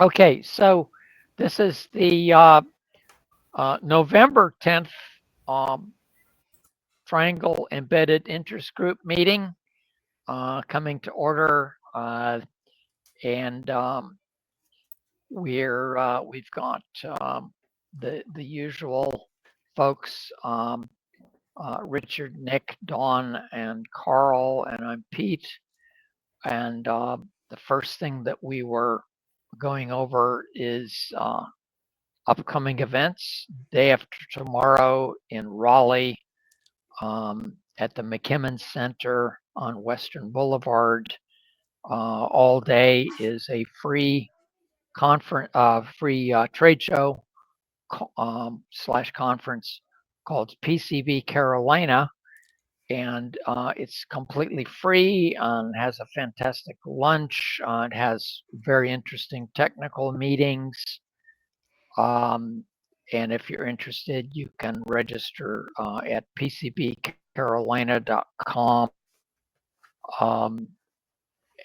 Okay, so this is the November 10th um, Triangle Embedded Interest Group meeting coming to order, and we've got the usual folks: Richard, Nick, Dawn, and Carl, and I'm Pete. And the first thing that we were going over is upcoming events. Day after tomorrow in Raleigh, at the McKimmon Center on Western Boulevard. All day is a free trade show slash conference called PCB Carolina, and it's completely free and has a fantastic lunch. It has very interesting technical meetings. Um, and if you're interested, you can register at pcbcarolina.com. Um,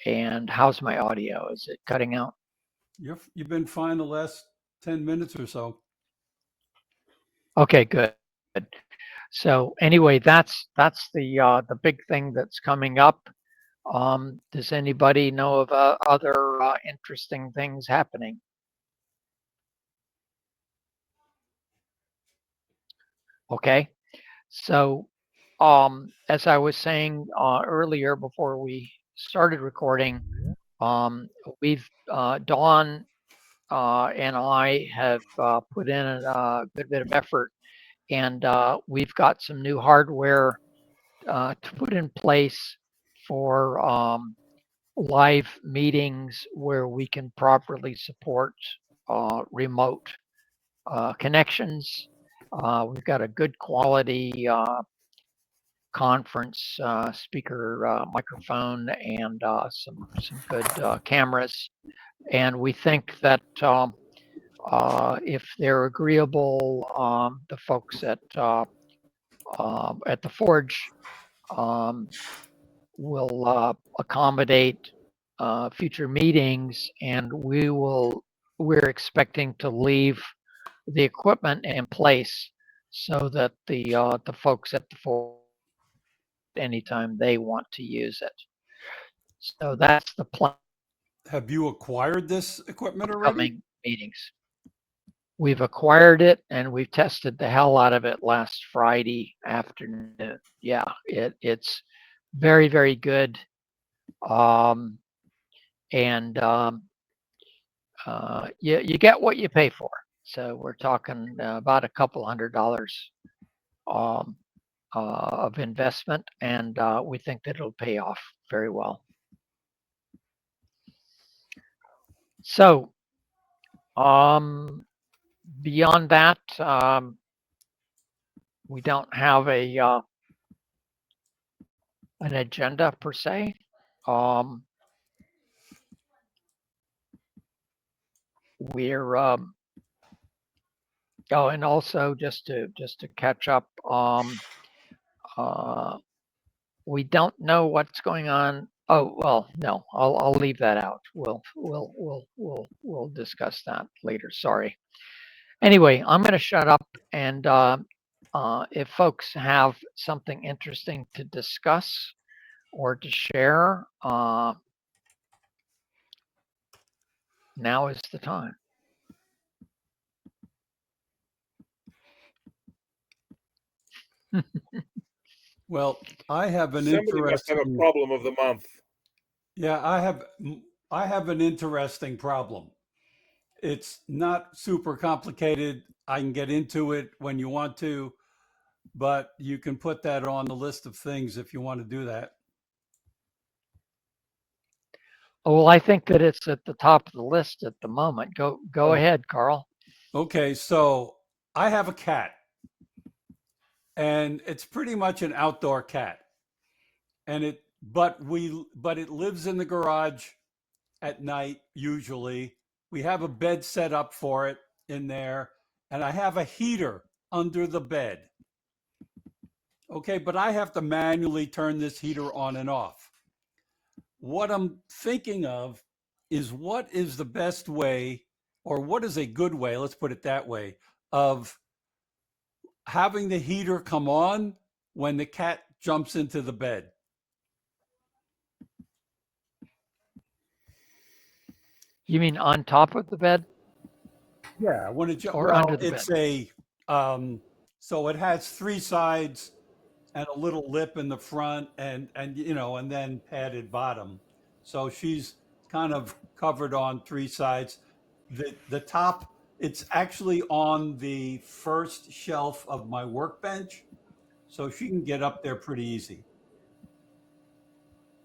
and how's my audio? Is it cutting out? You've been fine the last 10 minutes or so. Okay, good. So anyway, that's the big thing that's coming up. Does anybody know of other interesting things happening? Okay, so as I was saying earlier before we started recording, um, we've Dawn and I have put in a good bit of effort, and we've got some new hardware to put in place for live meetings where we can properly support remote connections. We've got a good quality conference speaker microphone and some good cameras, and we think that if they're agreeable, the folks at the Forge um, will accommodate future meetings, and we're expecting to leave the equipment in place so that the folks at the Forge can use it anytime they want to use it. So that's the plan Have you acquired this equipment already? upcoming meetings. We've acquired it and we've tested the hell out of it last Friday afternoon. Yeah, it's very, very good. Um, and you get what you pay for. So we're talking about a couple $100 um, of investment, and we think that it'll pay off very well. So beyond that, we don't have an agenda per se. Um, we're oh, and also just to catch up, uh, we don't know what's going on. Oh well, no, I'll leave that out. We'll discuss that later. Sorry. Anyway, I'm going to shut up, and if folks have something interesting to discuss or to share, now is the time. Well, I have an Somebody must have a interesting problem of the month. yeah, I have an interesting problem. It's not super complicated. I can get into it when you want to, but you can put that on the list of things if you want to do that. Well, I think that it's at the top of the list at the moment. Go Oh, ahead, Carl. okay, so I have a cat and it's pretty much an outdoor cat. And it lives in the garage at night usually. We have a bed set up for it in there and I have a heater under the bed. Okay, but I have to manually turn this heater on and off. What I'm thinking of is what is the best way, or what is a good way, let's put it that way, of having the heater come on when the cat jumps into the bed. You mean on top of the bed Yeah, or well, under the bed? it's um, so it has three sides and a little lip in the front, and and then padded bottom. So she's kind of covered on three sides. The top, it's actually on the first shelf of my workbench, so she can get up there pretty easy.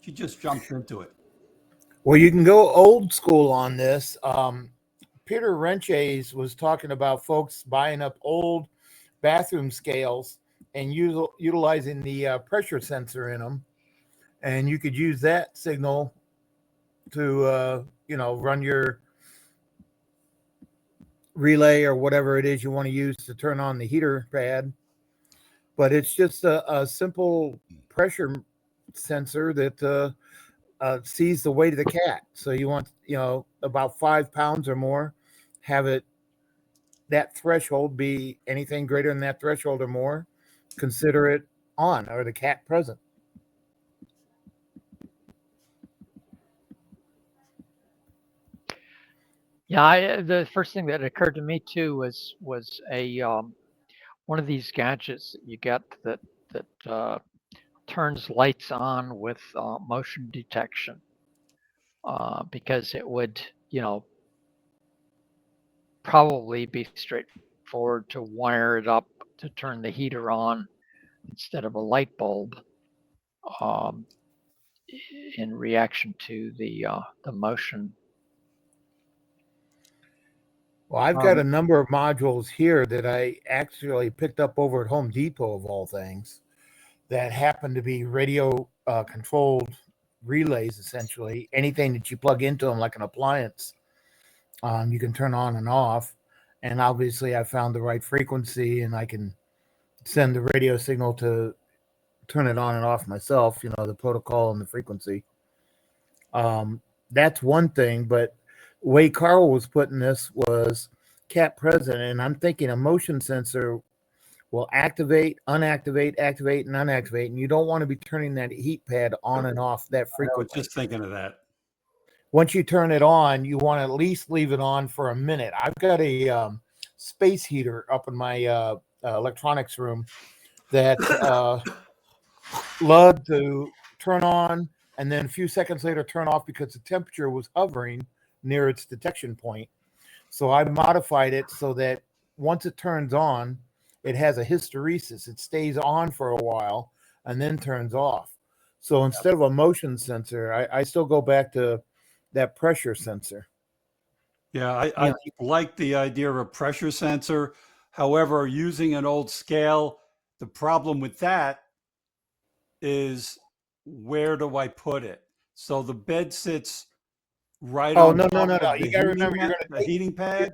She just jumps into it. Well, you can go old school on this. Peter Renches was talking about folks buying up old bathroom scales and utilizing the pressure sensor in them, and you could use that signal to run your relay or whatever it is you want to use to turn on the heater pad. But it's just a simple pressure sensor that sees the weight of the cat. So you want, about 5 pounds or more, have it that threshold be anything greater than that threshold or more, consider it on or the cat present. Yeah, the first thing that occurred to me too was a one of these gadgets that you get that turns lights on with motion detection, because it would, probably be straightforward to wire it up to turn the heater on instead of a light bulb, um, in reaction to the motion. Well, I've got Um, a number of modules here that I actually picked up over at Home Depot, of all things, that happen to be radio controlled relays, essentially. Anything that you plug into them, like an appliance, you can turn on and off. And obviously, I found the right frequency and I can send the radio signal to turn it on and off myself, the protocol and the frequency. That's one thing, but the way Carl was putting this was cat present, and I'm thinking a motion sensor will activate, unactivate, activate, and unactivate, and you don't want to be turning that heat pad on and off that I was frequently. just thinking of that. Once you turn it on, you want to at least leave it on for a minute. I've got a space heater up in my electronics room that love to turn on and then a few seconds later turn off because the temperature was hovering near its detection point. So I modified it so that once it turns on, it has a hysteresis. It stays on for a while and then turns off. So instead of a motion sensor, I still go back to that pressure sensor. Yeah, You I know, like the idea of a pressure sensor. However, using an old scale, the problem with that is, where do I put it? So the bed sits right oh on no, no, top no, no! of You got to remember, the heating pad,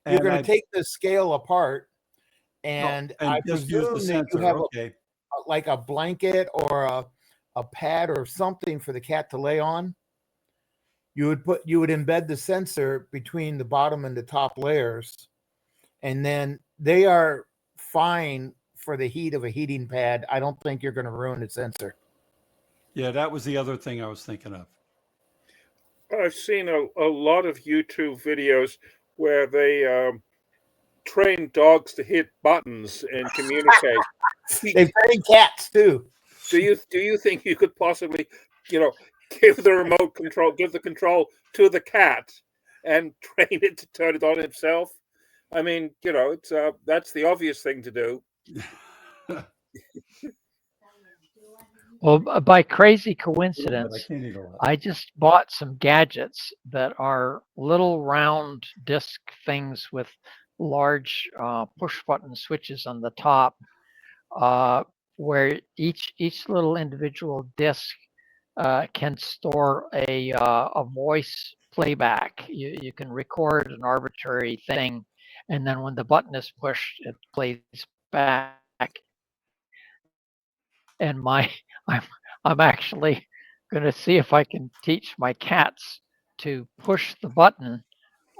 you're and going to take the scale apart, and I and just use the presume that you sensor. have Okay. like a blanket or a pad or something for the cat to lay on. You would embed the sensor between the bottom and the top layers, and then they are fine for the heat of a heating pad. I don't think you're going to ruin the sensor. Yeah, that was the other thing I was thinking of. I've seen a lot of YouTube videos where they train dogs to hit buttons and communicate. They've trained cats too. Do you think you could possibly, you know, give the remote control, give the control to the cat, and train it to turn it on himself? I mean, it's that's the obvious thing to do. Well, by crazy A little bit. I coincidence, can't eat a lot. I just bought some gadgets that are little round disc things with large push button switches on the top, uh, where each little individual disc can store a voice playback. You can record an arbitrary thing, and then when the button is pushed, it plays back. And I'm I'm actually going to see if I can teach my cats to to push the button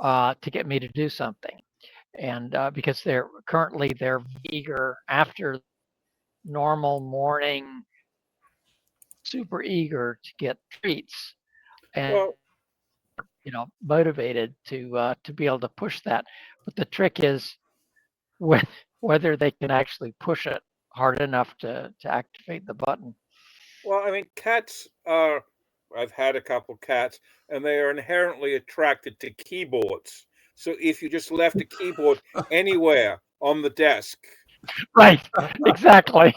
to get me to do something. And because they're eager after normal morning, super eager to get treats, and Well, motivated to be able to push that. But the trick is whe- whether they can actually push it hard enough to activate the button. well, I mean, cats are. I've had a couple cats, and they are inherently attracted to keyboards. So if you just left a keyboard anywhere on the desk, Right. Exactly.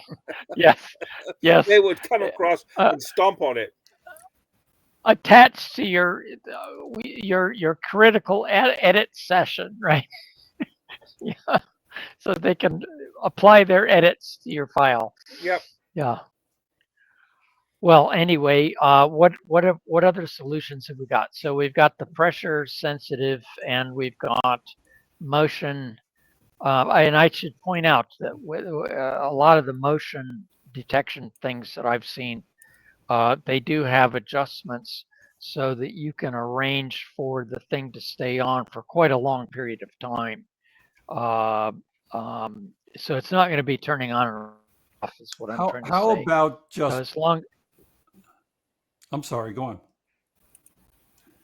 Yes. Yes. they would come across Uh, and stomp on it. attached to your critical edit session, right? Yeah. So they can apply their edits to your file. Yep. Yeah. Well, anyway, what other solutions have we got? So we've got the pressure sensitive, and we've got motion. And I should point out that a lot of the motion detection things that I've seen, they do have adjustments so that you can arrange for the thing to stay on for quite a long period of time. Uh, so it's not going to be turning on and off, is what I'm trying to How say. about So just? as long, I'm sorry. Go on.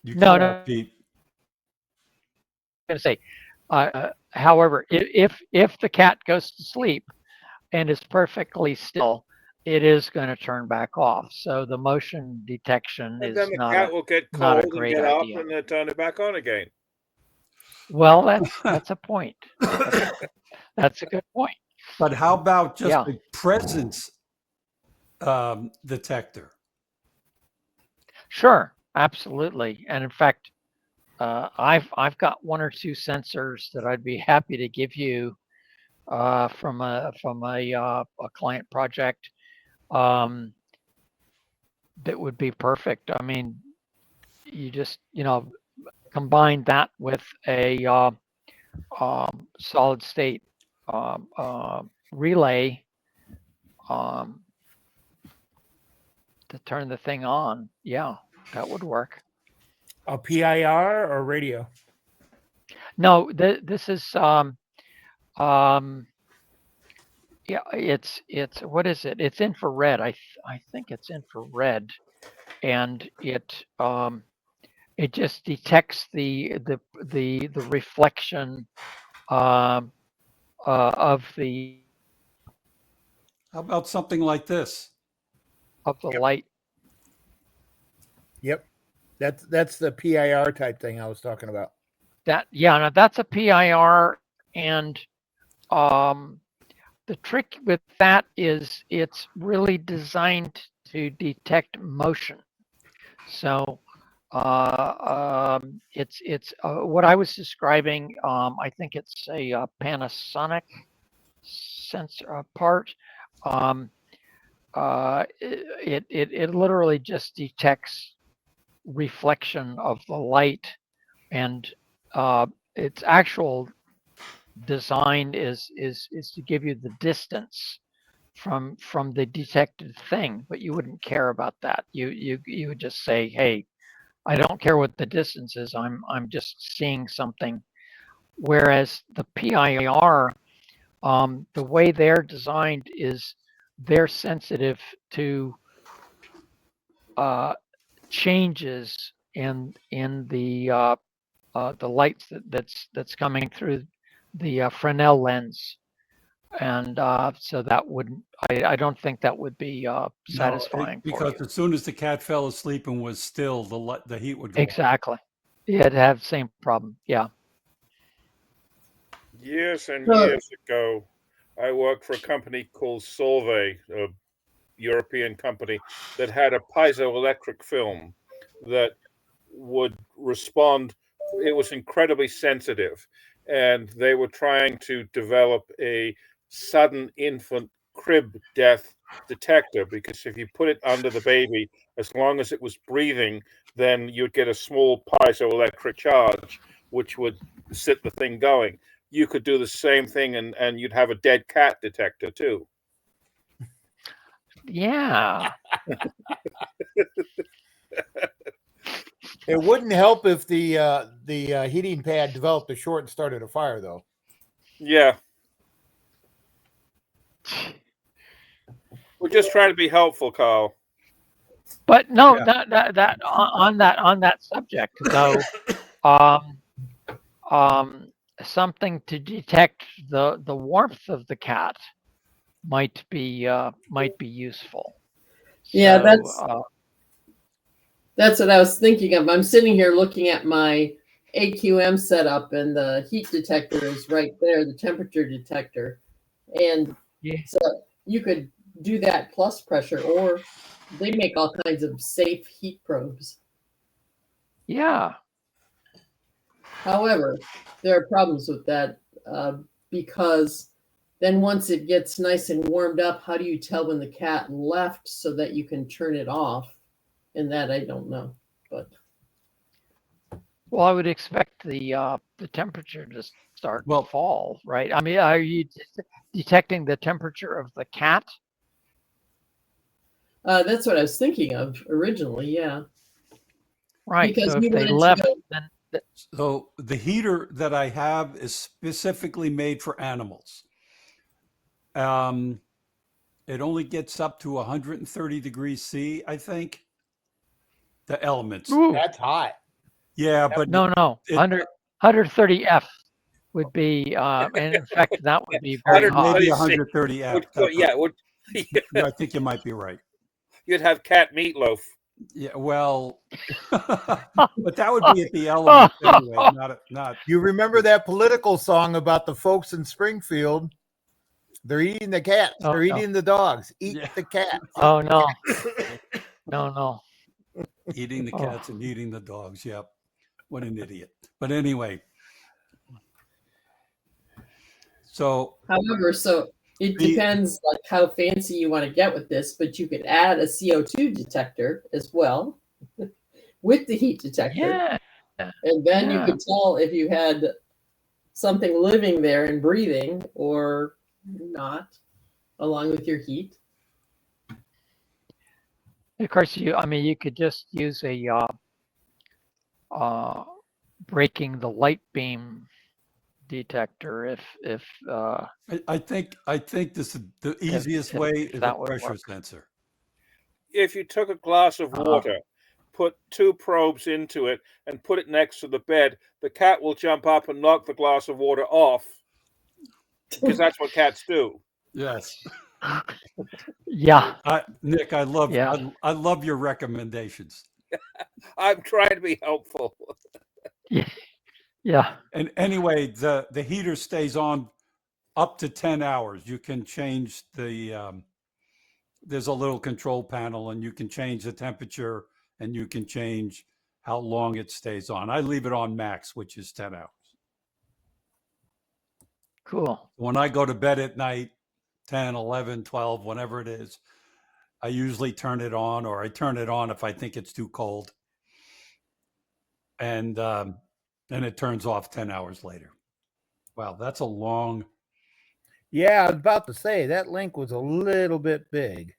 You no, cut no, out, Pete. I'm going to say. However, if the cat goes to sleep and is perfectly still, it is going to turn back off. So the motion detection And is then the cat will get not a cold and great get up idea. and then turn it back on again. Well, that's a point. That's a good point. But how about just Yeah, a presence detector? sure, absolutely. And in fact, I've got one or two sensors that I'd be happy to give you from a client project um, that would be perfect. I mean, you just combine that with a solid state relay um, to turn the thing on. Yeah, that would work. A PIR or radio? No, this is um, yeah, it's what is it? It's infrared. I think it's infrared, and it just detects the reflection um, of How about something like this? the Yep. light. Yep. That's the PIR type thing I was talking about. Now that's a PIR, and um, the trick with that is it's really designed to detect motion. So it's what I was describing. I think it's a Panasonic sensor part. Um, it literally just detects reflection of the light, and its actual design is to give you the distance from the detected thing, but you wouldn't care about that. You would just say, hey, I don't care what the distance is. I'm just seeing something. Whereas the PIR, the way they're designed is they're sensitive to uh, changes in the lights that's coming through the Fresnel lens, and so that wouldn't. I don't think that would be No, satisfying for because you. as soon as the cat fell asleep and was still, the heat would go on. Exactly. It'd have the same problem. Yeah. Years and So, years ago, I worked for a company called Solvay, a European company that had a piezoelectric film that would respond. It was incredibly sensitive, and they were trying to develop a sudden infant crib death detector because if you put it under the baby, as long as it was breathing, then you'd get a small piezoelectric charge, which would set the thing going. You could do the same thing, and you'd have a dead cat detector too. Yeah. It wouldn't help if the heating pad developed a short and started a fire, though. Yeah. We're just trying to be helpful, Carl. But no, Yeah. that on that subject though, um, something to detect the warmth of the cat might be useful. Yeah, So that's what I was thinking of. I'm sitting here looking at my AQM setup, and the heat detector is right there, the temperature detector. And yeah, so you could do that plus pressure, or they make all kinds of safe heat probes. yeah, However, there are problems with that because then once it gets nice and warmed up, how do you tell when the cat left so that you can turn it off? And that I don't know. But well, I would expect the temperature to start to Well, fall, right? I mean, are you detecting the temperature of the cat? that's what I was thinking of originally. Yeah, Right. because So if we they wanted to left, go. then so the heater that I have is specifically made for animals. Um, it only gets up to 130 degrees C, I think. The elements. ooh, That's hot. Yeah, but no, 130 F would be, and in fact, that would be very hot. maybe 136 130 F. would, That's yeah, right. would Yeah, I think you might be right. you'd have cat meatloaf. Yeah, well, but that would be at the elements anyway, not. You remember that political song about the folks in Springfield? They're eating the cats. Oh They're no! eating the dogs. Eat Yeah. the cat. Oh no! No! Eating the Oh, cats and eating the dogs. Yep. What an idiot. But anyway, so However, so it the depends like how fancy you want to get with this, but you could add a CO2 detector as well with the heat detector, yeah, and then you yeah. could tell if you had something living there and breathing or not, along with your heat. Of course, I mean, you could just use a uh, breaking the light beam detector I think this is the easiest way if is a that would pressure work. sensor. If you took a glass of Uh, water, put two probes into it, and put it next to the bed, the cat will jump up and knock the glass of water off because that's what cats do. Yes. yeah, Nick, I love yeah, I love your recommendations. I'm trying to be helpful. yeah, yeah. And anyway, the heater stays on up to 10 hours. You can change there's a little control panel and you can change the temperature and you can change how long it stays on. I leave it on max, which is 10 hours. Cool. When I go to bed at night, 10, 11, 12, whenever it is, I usually turn it on, or I turn it on if I think it's too cold. And it turns off 10 hours later. Wow, that's a long. Yeah, I was about to say that link was a little bit big.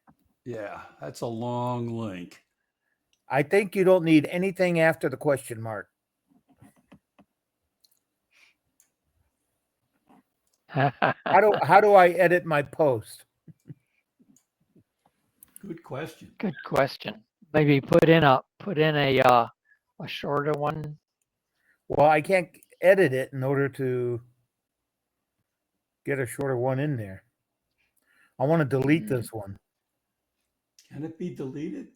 Yeah, that's a long link. I think you don't need anything after the question mark. How do I edit my post? Good question. Good question. Maybe put in a shorter one. Well, I can't edit it in order to get a shorter one in there. I want to delete this one. Can it be deleted?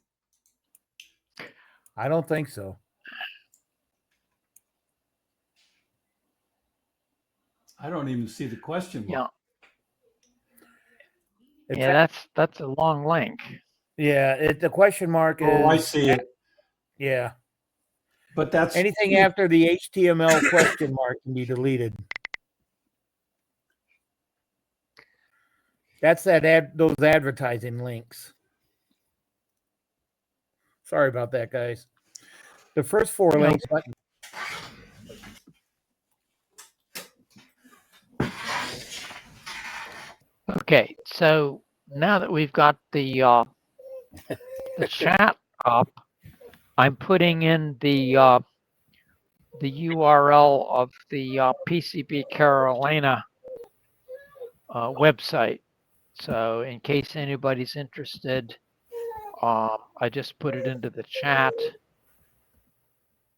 I don't think so. I don't even see the question Yeah, mark. It's yeah. That's a long link. yeah, the question mark is. Oh, I see it. Yeah. But that's Anything after the HTML question mark can be deleted. That's those advertising links. Sorry about that, guys. The first four No. links. Okay, so now that we've got the chat up, I'm putting in the URL of the PCB Carolina website. So in case anybody's interested, I just put it into the chat,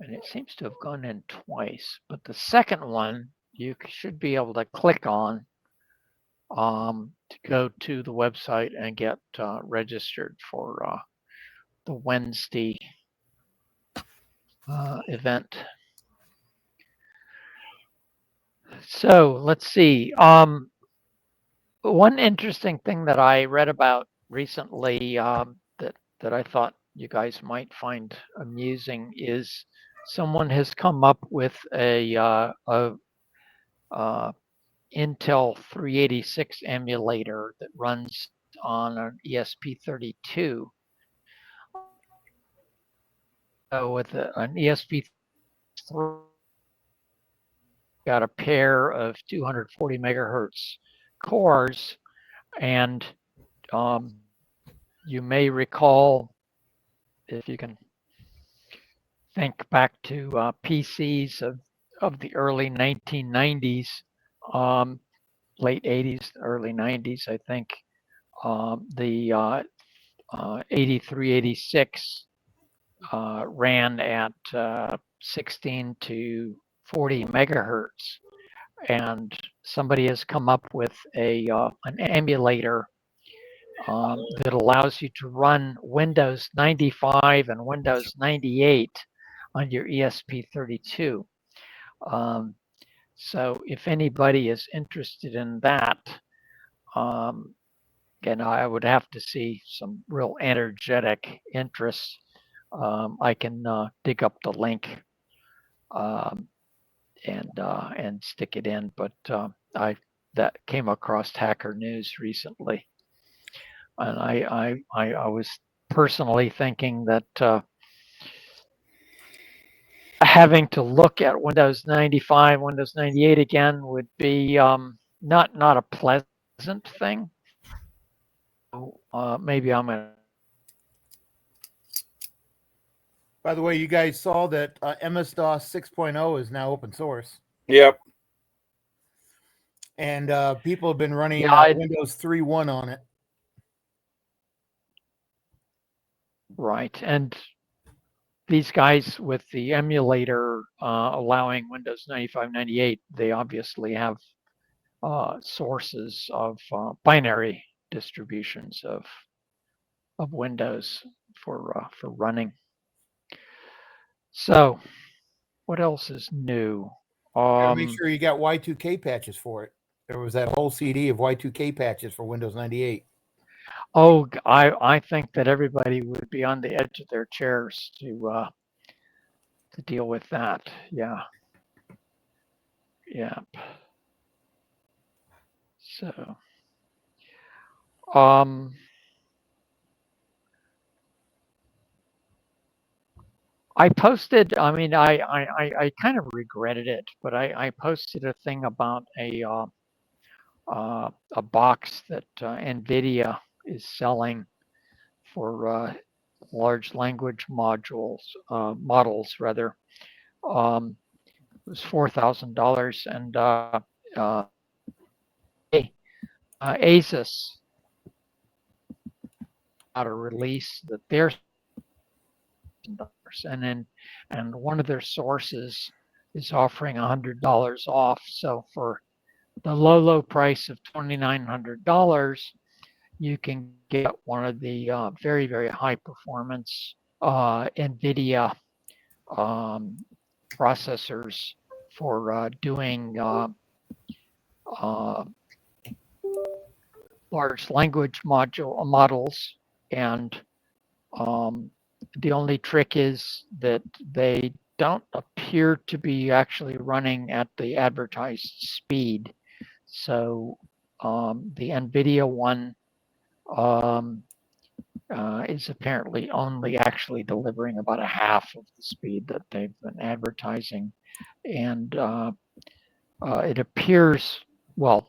and it seems to have gone in twice. But the second one, you should be able to click on to go to the website and get registered for the Wednesday event. So let's see. One interesting thing that I read about recently that I thought you guys might find amusing is someone has come up with a Intel 386 emulator that runs on an ESP32. So with an ESP3, got a pair of 240 megahertz cores, and you may recall, if you can think back to PCs of the early 1990s, um, late 80s, early 90s, I think, the 8386 ran at 16 to 40 megahertz. And somebody has come up with an emulator that allows you to run Windows 95 and Windows 98 on your ESP32. Um, so if anybody is interested in that, again, I would have to see some real energetic interest. I can dig up the link um, and stick it in, but I that came across Hacker News recently, and I was personally thinking that having to look at Windows 95, Windows 98 again would be not a pleasant thing. Maybe I'm gonna. By the way, you guys saw that MS-DOS 6.0 is now open source, Yep. and people have been running Yeah, Windows 3.1 on it. right. And these guys with the emulator allowing Windows 95, 98, they obviously have sources of binary distributions of Windows for running. So, what else is new? Make sure you got Y2K patches for it. There was that whole CD of Y2K patches for Windows 98. Oh, I think that everybody would be on the edge of their chairs to deal with that. Yeah. Yeah. So, I posted. I mean, I kind of regretted it, but I posted a thing about a box that NVIDIA is selling for large language models rather. It was $4,000, and uh, Asus got a release that they're and one of their sources is offering $100 off. So for the low price of $2,900, you can get one of the very high performance NVIDIA processors for doing large language models. And the only trick is that they don't appear to be actually running at the advertised speed. So the NVIDIA one is apparently only actually delivering about a half of the speed that they've been advertising. And it appears, well,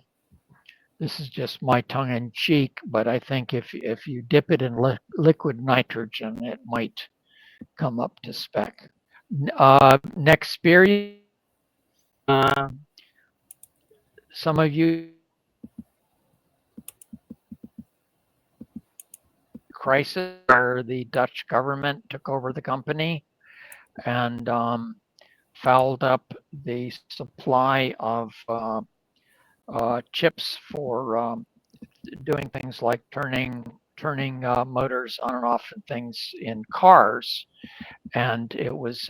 this is just my tongue in cheek, but I think if you dip it in liquid nitrogen, it might come up to spec. Nexperia, uh, some of you crisis where the Dutch government took over the company and fouled up the supply of chips for doing things like turning motors on and off and things in cars, and it was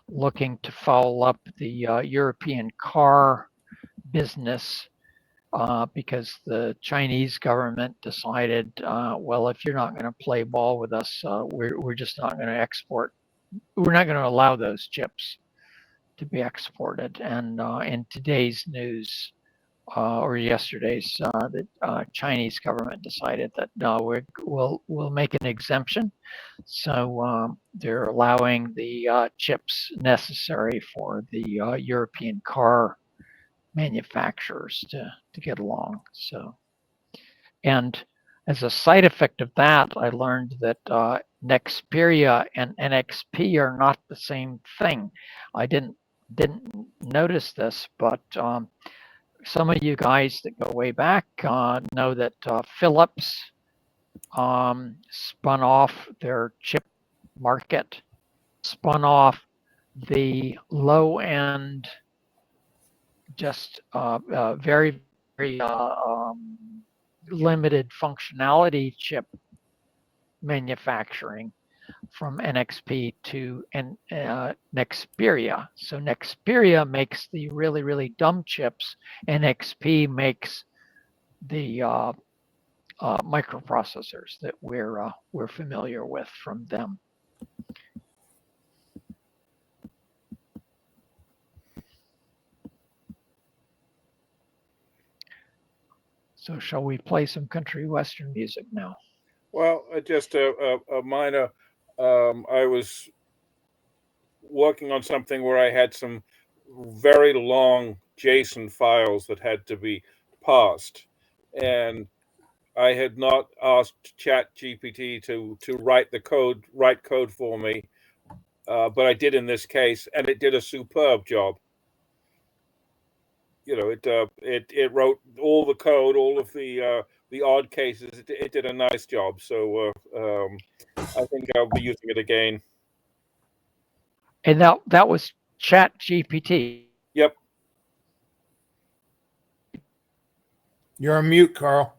looking to foul up the European car business because the Chinese government decided, well, if you're not going to play ball with us, we're just not going to export. We're not going to allow those chips to be exported. And in today's news, or yesterday's, the Chinese government decided that no, we'll make an exemption. So they're allowing the chips necessary for the European car manufacturers to get along. So, and as a side effect of that, I learned that Nexperia and NXP are not the same thing. I didn't notice this, but some of you guys that go way back know that Philips spun off their chip market, spun off the low end, just very, very limited functionality chip manufacturing from NXP to Nexperia. So Nexperia makes the really, really dumb chips. NXP makes the microprocessors that we're familiar with from them. So shall we play some country western music now? Well, just a minor. I was working on something where I had some very long JSON files that had to be parsed, and I had not asked ChatGPT to write code for me, but I did in this case, and it did a superb job. You know, it wrote all the code, all of the odd cases. It did a nice job. So I think I'll be using it again. And that was Chat GPT. Yep. You're on mute, Carl.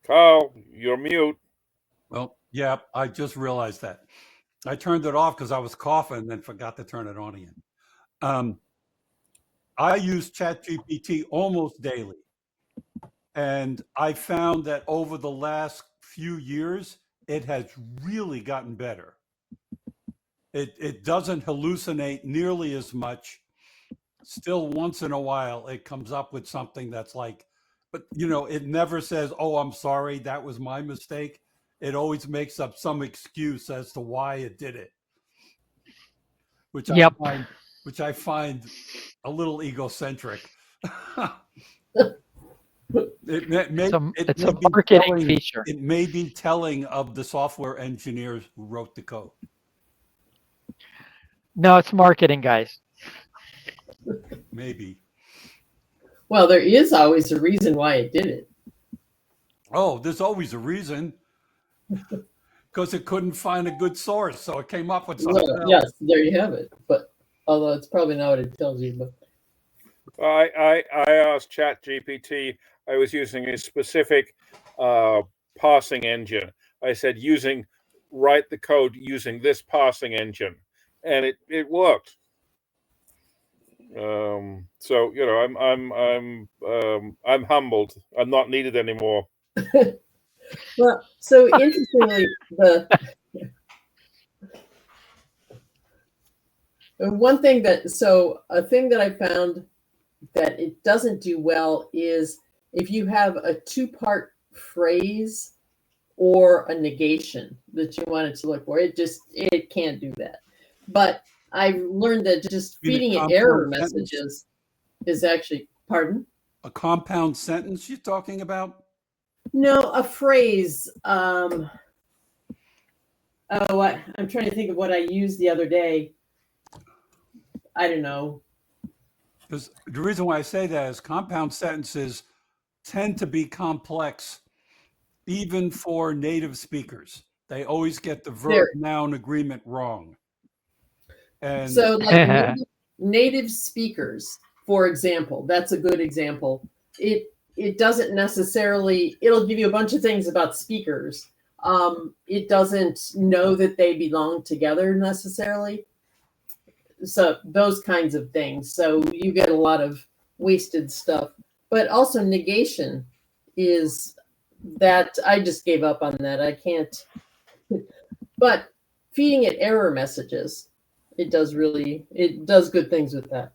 Carl, you're mute. Well, yeah, I just realized that. I turned it off because I was coughing and then forgot to turn it on again. I use ChatGPT almost daily. And I found that over the last few years, it has really gotten better. It doesn't hallucinate nearly as much. Still, once in a while, it comes up with something that's like, but it never says, "Oh, I'm sorry, that was my mistake." It always makes up some excuse as to why it did it, which Yep. I find a little egocentric. It's a marketing feature. It may be telling of the software engineers who wrote the code. No, it's marketing, guys. Maybe. Well, there is always a reason why it did it. Oh, there's always a reason. Because it couldn't find a good source, so it came up with something else. Yes, there you have it. But although it's probably not what it tells you, but I asked ChatGPT. I was using a specific parsing engine. I said write the code using this parsing engine, and it worked. So I'm humbled. I'm not needed anymore. well, so interestingly, a thing that I found that it doesn't do well is if you have a two-part phrase or a negation that you want it to look for. It can't do that. But I've learned that just feeding it error messages is actually, pardon? A compound sentence you're talking about? No, a phrase. I'm trying to think of what I used the other day. I don't know. Because the reason why I say that is compound sentences tend to be complex, even for native speakers. They always get the verb There. noun agreement wrong. And So, like native speakers, for example, that's a good example. It doesn't necessarily. It'll give you a bunch of things about speakers. It doesn't know that they belong together necessarily. So those kinds of things. So you get a lot of wasted stuff. But also negation is that I just gave up on that. I can't. But feeding it error messages, it does good things with that.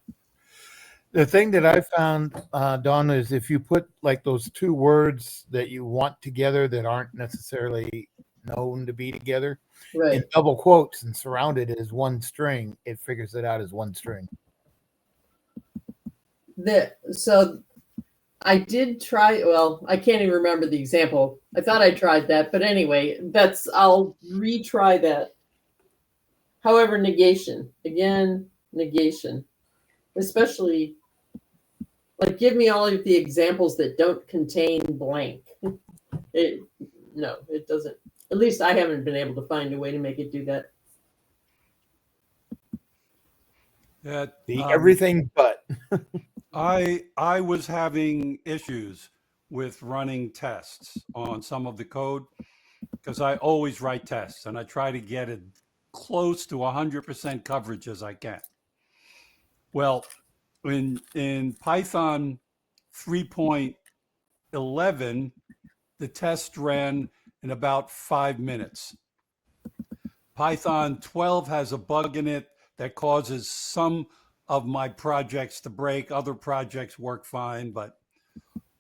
The thing that I found, Dawn, is if you put like those two words that you want together that aren't necessarily known to be together in Right. double quotes and surround it as one string, it figures it out as one string. So I did try, well, I can't even remember the example. I thought I tried that, but anyway, I'll retry that. However, negation, again, negation, especially like give me all of the examples that don't contain blank. No, it doesn't. At least I haven't been able to find a way to make it do that. that Everything but. I was having issues with running tests on some of the code because I always write tests and I try to get it close to 100% coverage as I can. Well, in Python 3.11, the test ran in about 5 minutes. Python 12 has a bug in it that causes some of my projects to break. Other projects work fine, but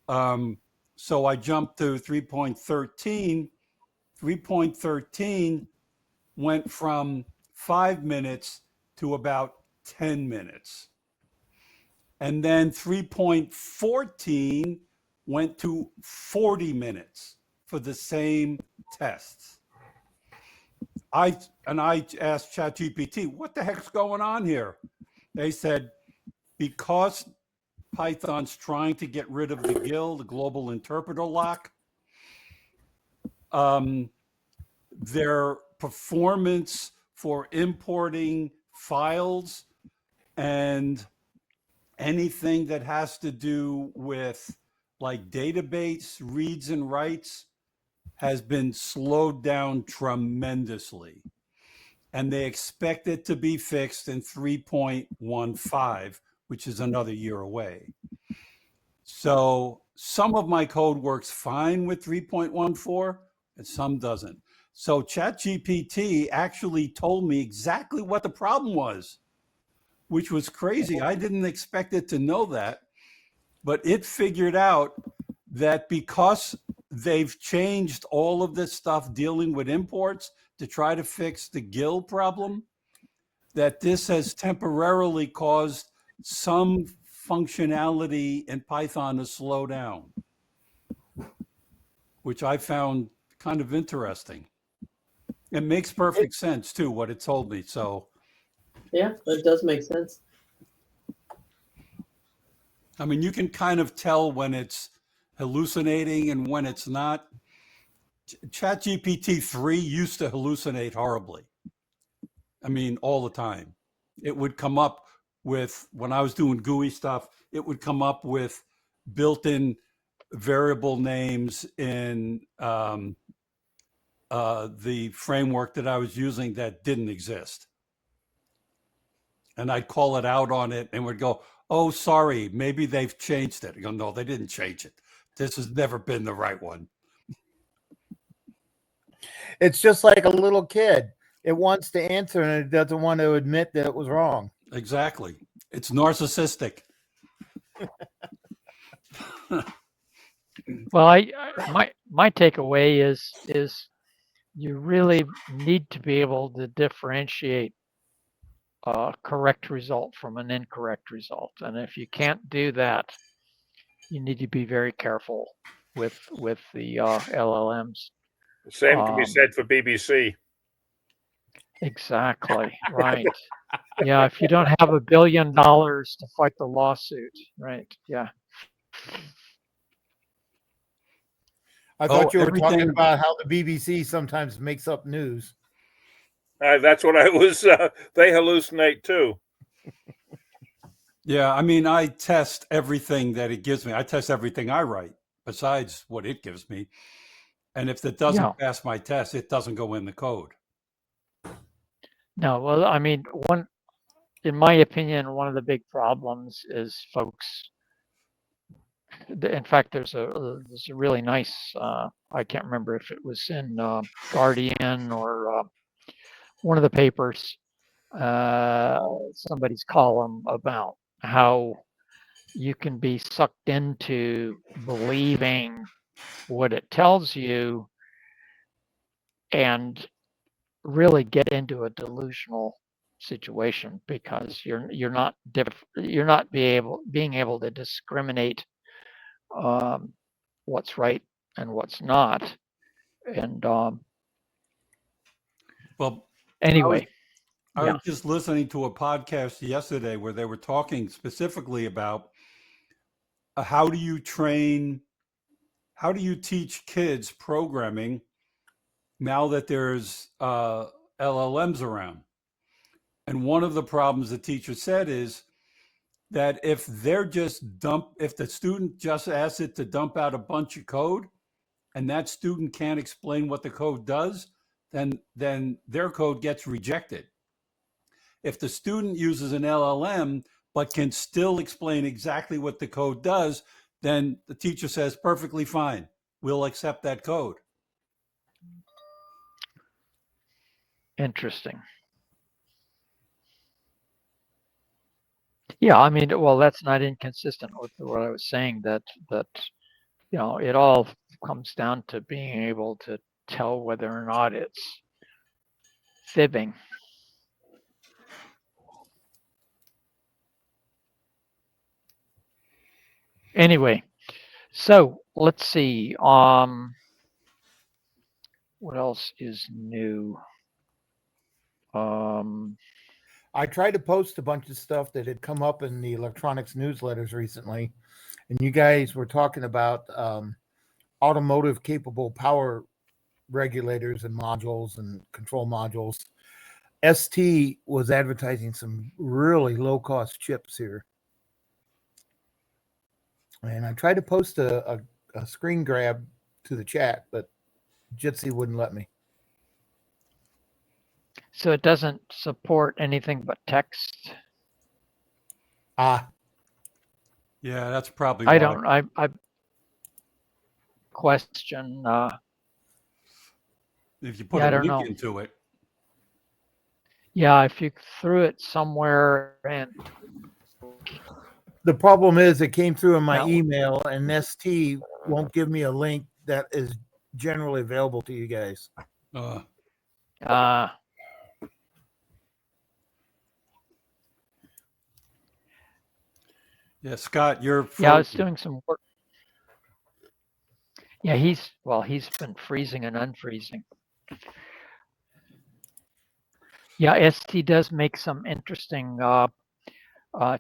so I jumped to 3.13. 3.13 went from 5 minutes to about 10 minutes. And then 3.14 went to 40 minutes for the same tests. I asked ChatGPT, what the heck's going on here? They said, because Python's trying to get rid of the GIL, the global interpreter lock, their performance for importing files and anything that has to do with like database reads and writes has been slowed down tremendously. And they expect it to be fixed in 3.15, which is another year away. So some of my code works fine with 3.14 and some doesn't. So ChatGPT actually told me exactly what the problem was, which was crazy. I didn't expect it to know that, but it figured out that because they've changed all of this stuff dealing with imports to try to fix the GIL problem, that this has temporarily caused some functionality in Python to slow down, which I found kind of interesting. It makes perfect sense too, what it told me. So, Yeah, that does make sense. I mean, you can kind of tell when it's hallucinating and when it's not. ChatGPT 3 used to hallucinate horribly. I mean, all the time. It would come up with, when I was doing GUI stuff, it would come up with built in variable names in the framework that I was using that didn't exist. And I'd call it out on it and would go, oh, sorry, maybe they've changed it. I go, no, they didn't change it. This has never been the right one. It's just like a little kid. It wants to answer and it doesn't want to admit that it was wrong. Exactly. It's narcissistic. Well, my takeaway is you really need to be able to differentiate a correct result from an incorrect result, and if you can't do that, you need to be very careful with the LLMs. Same can be said for BBC. Exactly, right. Yeah, if you don't have $1 billion to fight the lawsuit, right? Yeah. I thought you were talking everything. about how the BBC sometimes makes up news. That's what I was. They hallucinate too. Yeah, I mean, I test everything that it gives me. I test everything I write besides what it gives me. And if it doesn't Yeah. pass my test, it doesn't go in the code. No, well, I mean, in my opinion, one of the big problems is folks. In fact, there's a really nice. I can't remember if it was in Guardian or one of the papers. Somebody's column about how you can be sucked into believing what it tells you and really get into a delusional situation because you're not being able to discriminate what's right and what's not. And Well, anyway, I yeah. was just listening to a podcast yesterday where they were talking specifically about how do you teach kids programming now that there's LLMs around? And one of the problems the teacher said is that if the student just asks it to dump out a bunch of code and that student can't explain what the code does, then their code gets rejected. If the student uses an LLM but can still explain exactly what the code does, then the teacher says, perfectly fine, we'll accept that code. Interesting. Yeah, I mean, well, that's not inconsistent with what I was saying. That it all comes down to being able to tell whether or not it's fibbing. Anyway, so let's see. What else is new? I tried to post a bunch of stuff that had come up in the electronics newsletters recently, and you guys were talking about automotive capable power regulators and modules and control modules. ST was advertising some really low cost chips here. And I tried to post a screen grab to the chat, but Jitsi wouldn't let me. So it doesn't support anything but text. Ah, Yeah, that's probably why. I don't. I question. If you put Yeah, a I don't link know. into it. Yeah, if you threw it somewhere and the problem is it came through in my That- email, and ST won't give me a link that is generally available to you guys. Yeah, Scott, you're frozen. Yeah, I was doing some work. Yeah, he's been freezing and unfreezing. Yeah, ST does make some interesting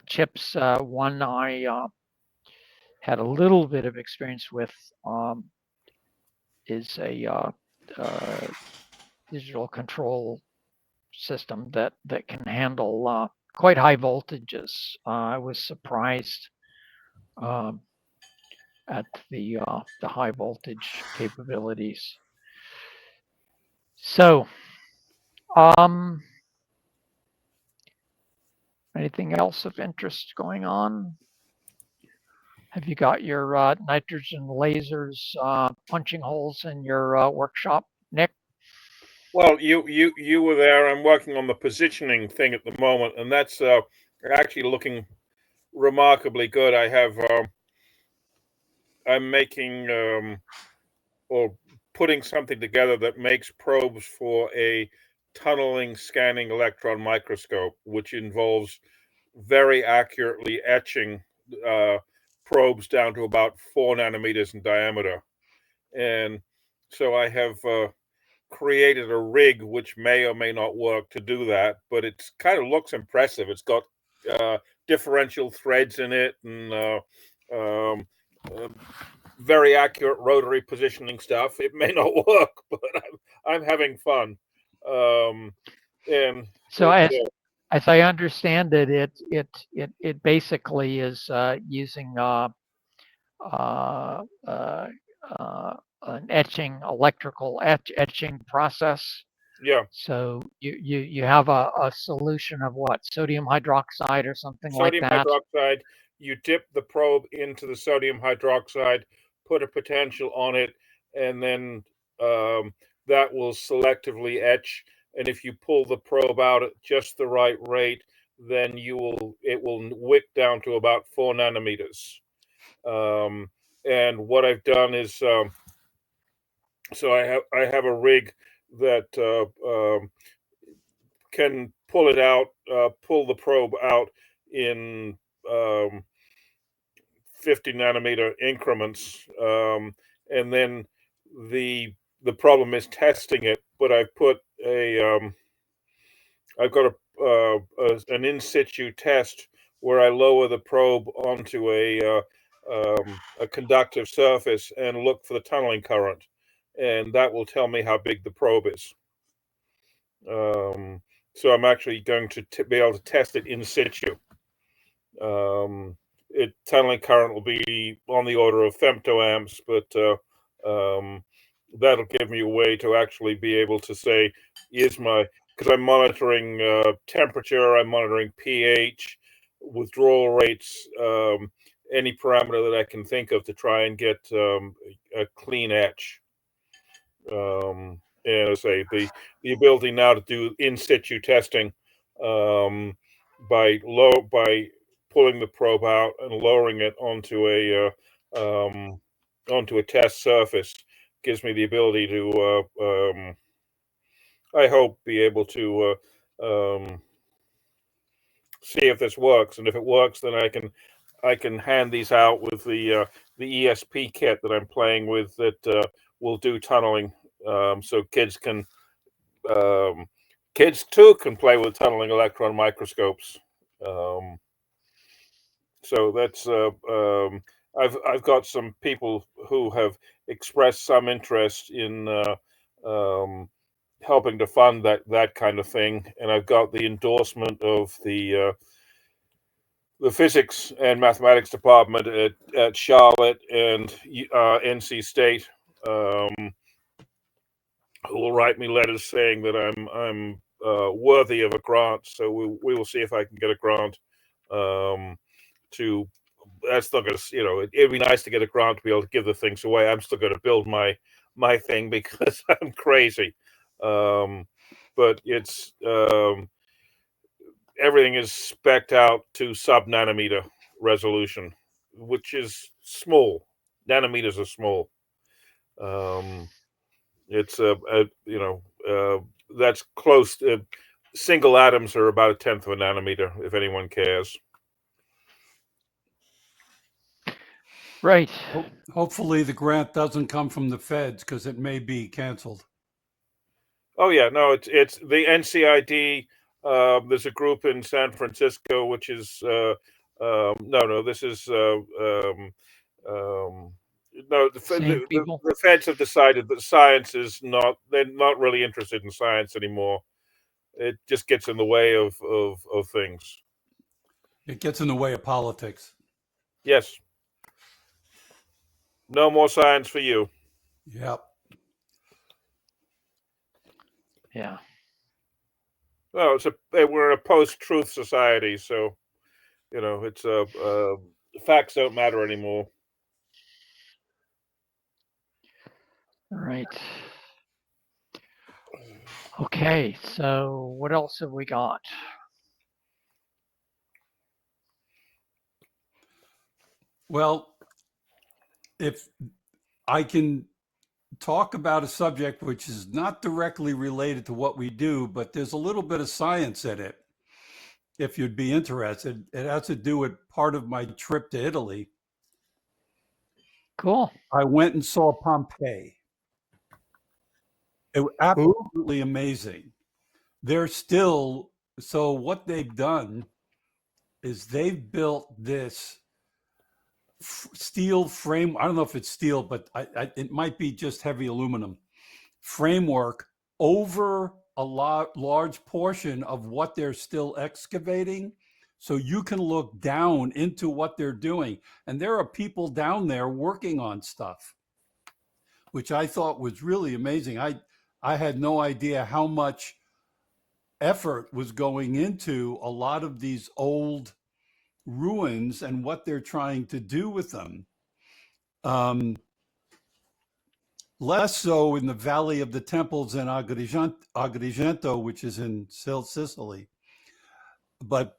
chips. One I had a little bit of experience with is a digital control system that can handle quite high voltages. I was surprised at the high voltage capabilities. So, anything else of interest going on? Have you got your nitrogen lasers punching holes in your workshop, Nick? Well, you were there. I'm working on the positioning thing at the moment, and that's actually looking remarkably good. I'm making or putting something together that makes probes for a tunneling scanning electron microscope, which involves very accurately etching probes down to about 4 nanometers in diameter. And so I have created a rig which may or may not work to do that, but it kind of looks impressive. It's got differential threads in it and very accurate rotary positioning stuff. It may not work, but I'm having fun. And So as I understand it, it basically is using uh, uh, an electrical etching process. yeah, So you have a solution of what, sodium hydroxide or something like sodium that. hydroxide. You dip the probe into the sodium hydroxide, put a potential on it, and then that will selectively etch. And if you pull the probe out at just the right rate, then it will wick down to about 4 nanometers. And what I've done is so I have a rig that can pull it out, pull the probe out in 50 nanometer increments, and then the problem is testing it. But I've got an in situ test where I lower the probe onto a conductive surface and look for the tunneling current, and that will tell me how big the probe is. So I'm actually going to be able to test it in situ. Tunneling current will be on the order of femtoamps, but that'll give me a way to actually be able to say, because I'm monitoring temperature, I'm monitoring pH, withdrawal rates, any parameter that I can think of to try and get a clean etch. And I say the ability now to do in situ testing by pulling the probe out and lowering it onto a test surface gives me the ability to I hope be able to see if this works, and if it works, then I can hand these out with the ESP kit that I'm playing with that will do tunneling, so kids too can play with tunneling electron microscopes. So that's I've got some people who have expressed some interest in helping to fund that kind of thing, and I've got the endorsement of the physics and mathematics department at Charlotte and NC State, who will write me letters saying that I'm worthy of a grant. So we will see if I can get a grant. To That's not gonna, it'd be nice to get a grant to be able to give the things away. I'm still going to build my thing because I'm crazy. But it's everything is spec'd out to sub-nanometer resolution, which is small. Nanometers are small. It's that's close to, single atoms are about 1/10 of a nanometer, if anyone cares. Right. Hopefully the grant doesn't come from the feds because it may be canceled. Oh yeah, no, it's the NCID. There's a group in San Francisco which is no, this is no, Same people. the feds have decided that science is not, they're not really interested in science anymore. It just gets in the way of things. It gets in the way of politics. Yes. No more science for you. Yep. Yeah. Well, we're in a post-truth society, so it's facts don't matter anymore. All right. Okay. So what else have we got? Well, if I can talk about a subject which is not directly related to what we do, but there's a little bit of science in it, if you'd be interested. It has to do with part of my trip to Italy. Cool. I went and saw Pompeii. It was absolutely amazing. They're still, so what they've done is they've built this steel frame. I don't know if it's steel, but it might be just heavy aluminum framework over a large portion of what they're still excavating. So you can look down into what they're doing. And there are people down there working on stuff, which I thought was really amazing. I had no idea how much effort was going into a lot of these old ruins and what they're trying to do with them. Less so in the Valley of the Temples in Agrigento, which is in Sicily. But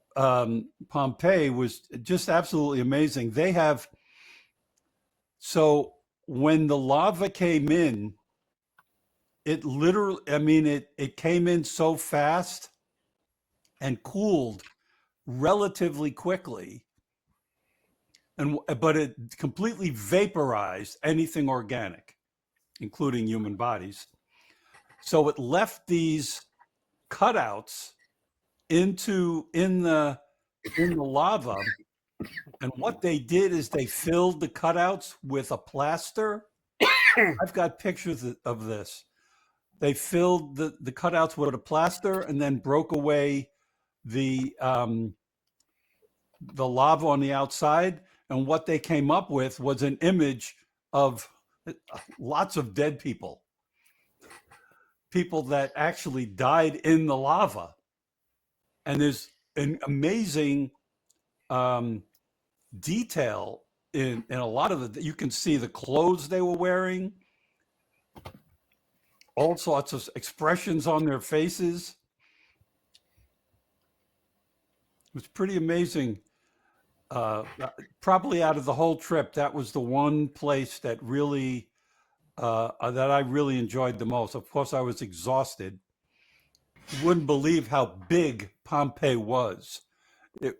Pompeii was just absolutely amazing. They have, so when the lava came in, it literally, I mean, it came in so fast and cooled relatively quickly. But it completely vaporized anything organic, including human bodies. So it left these cutouts in the lava. And what they did is they filled the cutouts with a plaster. I've got pictures of this. They filled the cutouts with a plaster and then broke away the lava on the outside. And what they came up with was an image of lots of dead people that actually died in the lava. And there's an amazing detail in a lot of you can see the clothes they were wearing, all sorts of expressions on their faces. It was pretty amazing. Probably out of the whole trip, that was the one place that really that I really enjoyed the most. Of course, I was exhausted. You wouldn't believe how big Pompeii was.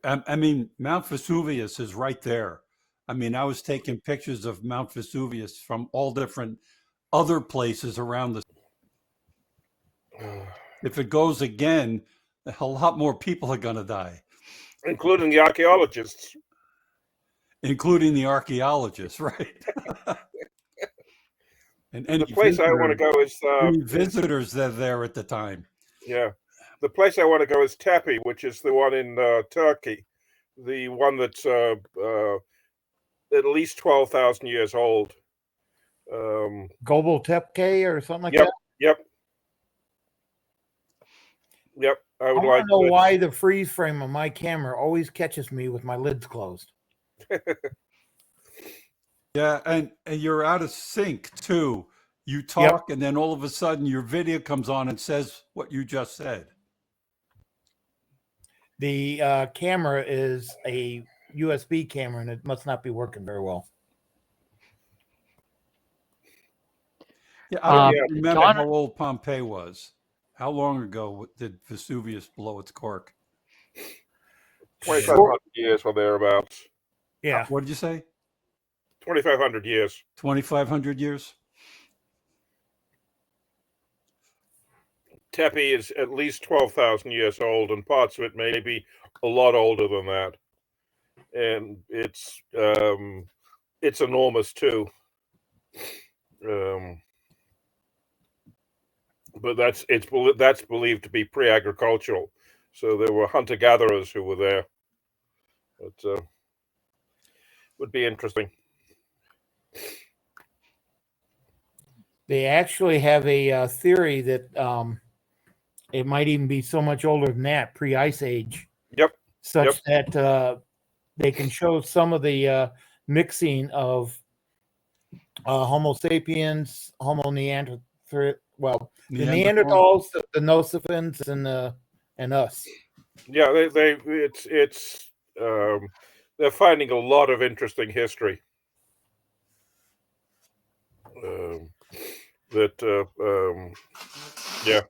I mean, Mount Vesuvius is right there. I mean, I was taking pictures of Mount Vesuvius from all different other places around the. If it goes again, a lot more people are going to die, including the archaeologists. Including the archaeologists, right? And any the place I want to go is any visitors that are there at the time. Yeah, the place I want to go is Tepe, which is the one in Turkey, the one that's at least 12,000 years old. Gobel Tepe or something like Yep, that. Yep. I would I like don't know to. why the freeze frame of my camera always catches me with my lids closed. Yeah, and you're out of sync too. You talk, and then all of a sudden your video comes on and says what you just said. The camera is a USB camera, and it must not be working very well. Yeah, I don't remember how old Pompeii was. How long ago did Vesuvius blow its cork? 2,500 years or thereabouts. Yeah. What did you say? 2,500 years. 2,500 years? Tepe is at least 12,000 years old, and parts of it may be a lot older than that. And it's enormous too. But that's believed to be pre-agricultural. So there were hunter-gatherers who were there. It would be interesting. They actually have a theory that it might even be so much older than that, pre-Ice Age. Yep. Such that they can show some of the mixing of Homo sapiens, Homo neanderthals, the Neanderthals, the Nosifans, and us. Yeah, they're finding a lot of interesting history. Yeah.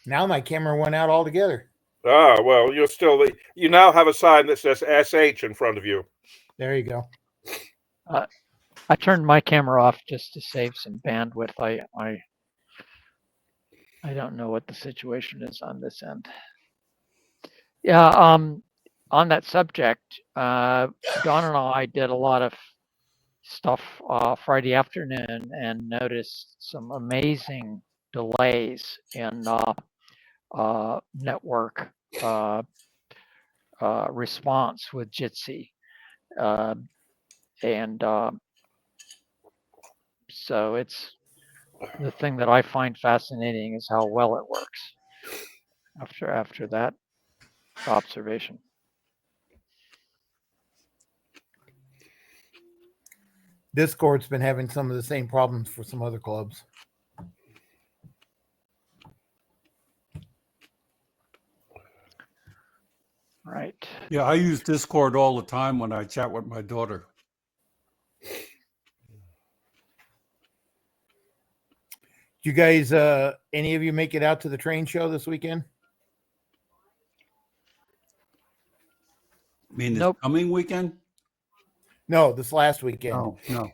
Now my camera went out altogether. Ah, well, you now have a sign that says SH in front of you. There you go. I turned my camera off just to save some bandwidth. I don't know what the situation is on this end. Yeah, on that subject, Dawn and I did a lot of stuff Friday afternoon and noticed some amazing delays in network response with Jitsi. Uh, and so it's the thing that I find fascinating is how well it works after that observation. Discord's been having some of the same problems for some other clubs. Right. Yeah, I use Discord all the time when I chat with my daughter. You guys, any of you make it out to the train show this weekend? I mean, this Nope. coming weekend? No, this last weekend. No.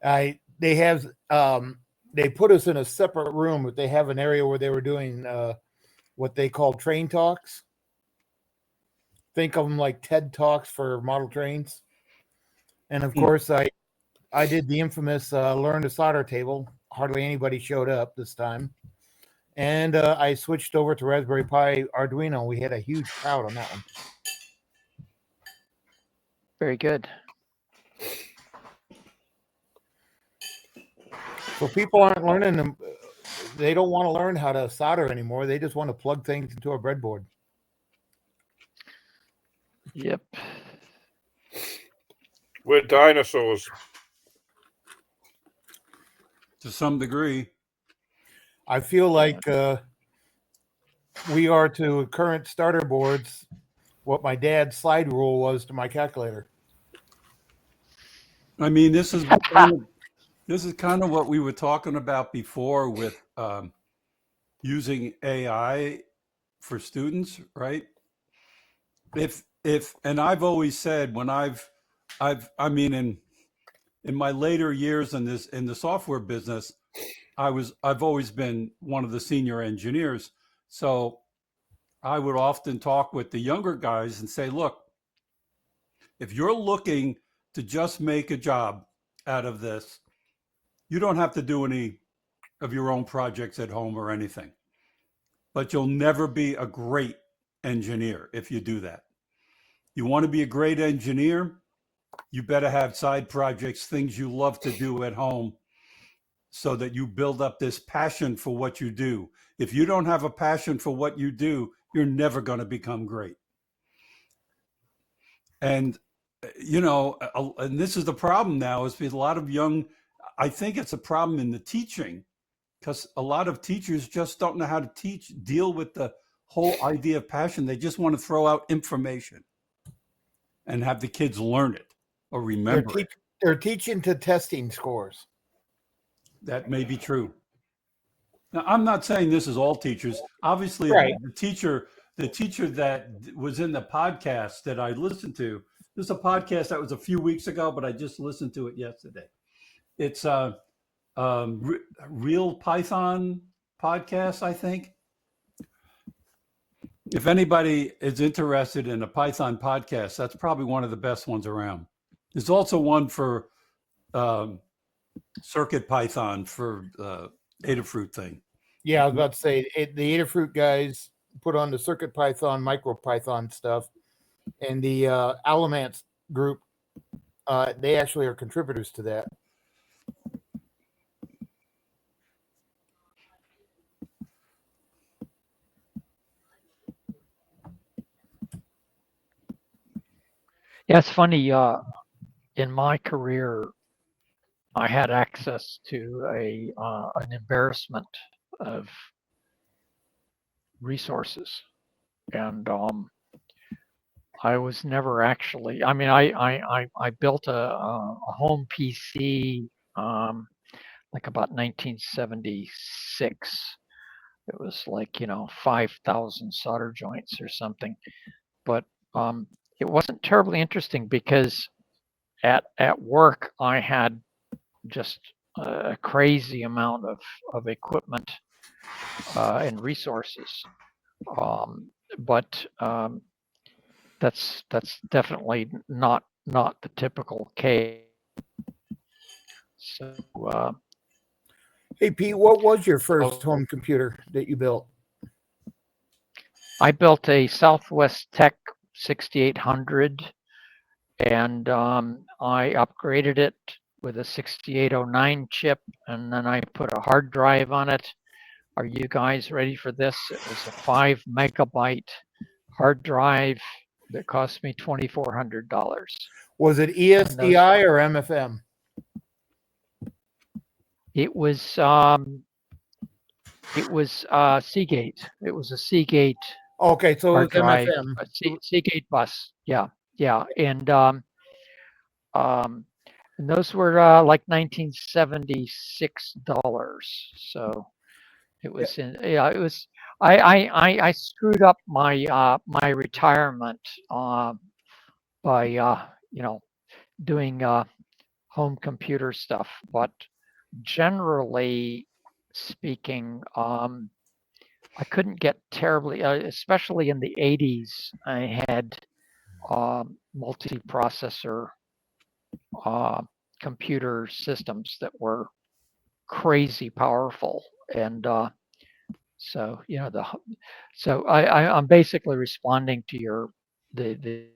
They have they put us in a separate room, but they have an area where they were doing what they call train talks. Think of them like TED Talks for model trains. And of course, I did the infamous learn to solder table. Hardly anybody showed up this time. And I switched over to Raspberry Pi Arduino. We had a huge crowd on that one. Very good. So people aren't learning them. They don't want to learn how to solder anymore. They just want to plug things into a breadboard. Yep. We're dinosaurs. To some degree. I feel like we are to current starter boards what my dad's slide rule was to my calculator. I mean, this is kind of what we were talking about before with using AI for students, right? And I've always said when I mean in my later years in the software business, I've always been one of the senior engineers. So I would often talk with the younger guys and say, look, if you're looking to just make a job out of this, you don't have to do any of your own projects at home or anything. But you'll never be a great engineer if you do that. You want to be a great engineer, you better have side projects, things you love to do at home, so that you build up this passion for what you do. If you don't have a passion for what you do, you're never going to become great. And, and this is the problem now is with a lot of I think it's a problem in the teaching because a lot of teachers just don't know how to deal with the whole idea of passion. They just want to throw out information and have the kids learn it or remember it. They're teaching to testing scores. That may be true. Now, I'm not saying this is all teachers. Obviously, right. the teacher that was in the podcast that I listened to, this is a podcast that was a few weeks ago, but I just listened to it yesterday. It's a Real Python podcast, I think. If anybody is interested in a Python podcast, that's probably one of the best ones around. There's also one for Circuit Python for Adafruit thing. Yeah, I was about to say the Adafruit guys put on the Circuit Python, MicroPython stuff, and the Alamance group. They actually are contributors to that. Yeah, it's funny. In my career, I had access to an embarrassment of resources, and I was never actually. I mean, I built a home PC like about 1976, It was like 5,000 solder joints or something. But it wasn't terribly interesting because at work I had just a crazy amount of equipment and resources. Um, but that's definitely not the typical case. So Hey, Pete, what was your first so home computer that you built? I built a Southwest Tech 6800, and I upgraded it with a 6809 chip, and then I put a hard drive on it. Are you guys ready for this? It was a 5 megabyte hard drive that cost me $2,400. Was it And those, ESDI or MFM? it was Seagate. It was a Seagate Okay, so it hard was drive, MFM. a Seagate bus. Yeah, yeah, um, and those were like $1976. So it Yeah. was in yeah, it was. I screwed up my retirement by doing home computer stuff, but generally speaking, I couldn't get terribly, especially in the 80s. I had multi-processor uh, computer systems that were crazy powerful, and so I'm basically responding to your the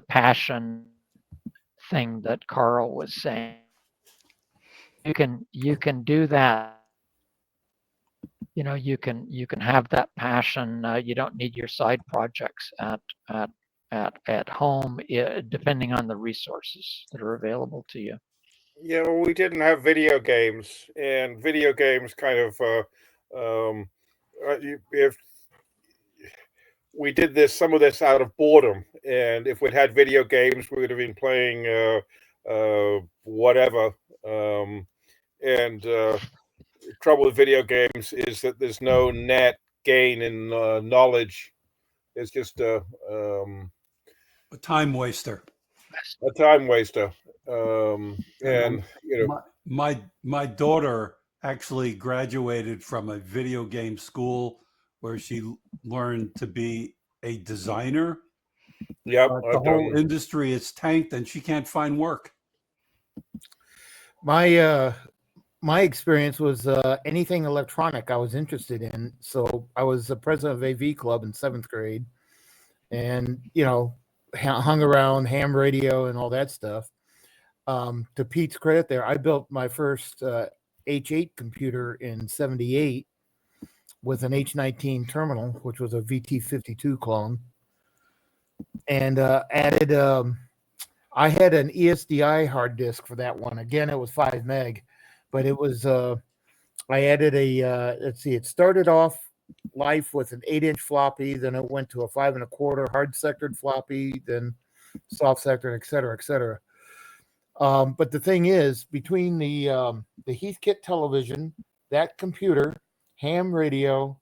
passion thing that Carl was saying. You can do that. You can have that passion. You don't need your side projects at at home, depending on the resources that are available to you. Yeah, well, we didn't have video games, and video games kind of if we did some of this out of boredom, and if we'd had video games, we would have been playing whatever. And trouble with video games is that there's no net gain in knowledge. It's just A time waster. a time waster. And And my daughter actually graduated from a video game school where she learned to be a designer, yep, but the I've whole done. industry is tanked and she can't find work. My experience was anything electronic I was interested in. So I was the president of AV club in 7th grade, and hung around ham radio and all that stuff. To Pete's credit, there, I built my first H8 computer in '78 with an H19 terminal, which was a VT52 clone, and added. I had an ESDI hard disk for that one. Again, it was 5 meg, but it was. I added a. Let's see. It started off life with an 8-inch floppy, then it went to a 5 1/4 hard sectored floppy, then soft sectored, et cetera, et cetera. But the thing is, between the Heathkit television, that computer, ham radio,